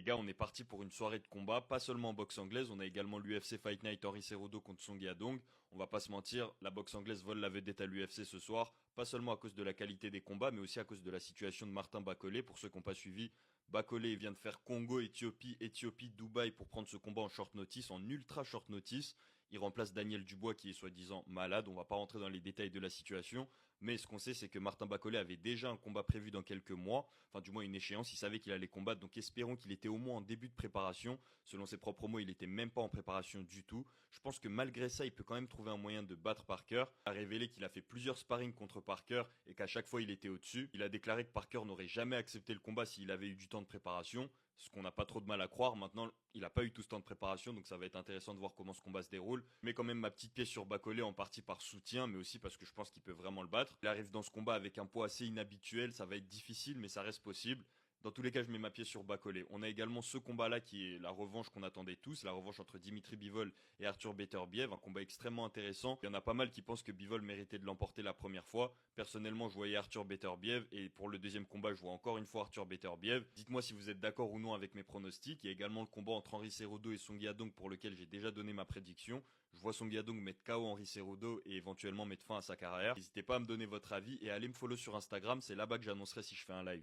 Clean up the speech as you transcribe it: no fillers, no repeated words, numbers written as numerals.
Les gars, on est parti pour une soirée de combat, pas seulement en boxe anglaise, on a également l'UFC Fight Night Henry Cejudo contre Song Yadong. On va pas se mentir, la boxe anglaise vole la vedette à l'UFC ce soir, pas seulement à cause de la qualité des combats, mais aussi à cause de la situation de Martin Bacolé. Pour ceux qui n'ont pas suivi, Bacolé vient de faire Congo, Éthiopie, Éthiopie, Dubaï pour prendre ce combat en short notice, en ultra short notice. Il remplace Daniel Dubois qui est soi-disant malade, on va pas rentrer dans les détails de la situation, mais ce qu'on sait c'est que Martin Bacolé avait déjà un combat prévu dans quelques mois, enfin du moins une échéance, il savait qu'il allait combattre, donc espérons qu'il était au moins en début de préparation. Selon ses propres mots, il était même pas en préparation du tout. Je pense que malgré ça, il peut quand même trouver un moyen de battre Parker. Il a révélé qu'il a fait plusieurs sparring contre Parker et qu'à chaque fois il était au-dessus. Il a déclaré que Parker n'aurait jamais accepté le combat s'il avait eu du temps de préparation, ce qu'on n'a pas trop de mal à croire. Maintenant, il n'a pas eu tout ce temps de préparation, donc ça va être intéressant de voir comment ce combat se déroule. Mais quand même ma petite pièce sur Bacolé, en partie par soutien, mais aussi parce que je pense qu'il peut vraiment le battre. Il arrive dans ce combat avec un poids assez inhabituel, ça va être difficile, mais ça reste possible. Dans tous les cas, je mets ma pièce sur Bacolé. On a également ce combat-là qui est la revanche qu'on attendait tous, la revanche entre Dimitri Bivol et Arthur Beterbiev, un combat extrêmement intéressant. Il y en a pas mal qui pensent que Bivol méritait de l'emporter la première fois. Personnellement, je voyais Arthur Beterbiev et pour le deuxième combat, je vois encore une fois Arthur Beterbiev. Dites-moi si vous êtes d'accord ou non avec mes pronostics. Il y a également le combat entre Henry Cejudo et Song Yadong pour lequel j'ai déjà donné ma prédiction. Je vois Song Yadong mettre KO Henry Cejudo et éventuellement mettre fin à sa carrière. N'hésitez pas à me donner votre avis et à aller me follow sur Instagram, c'est là-bas que j'annoncerai si je fais un live.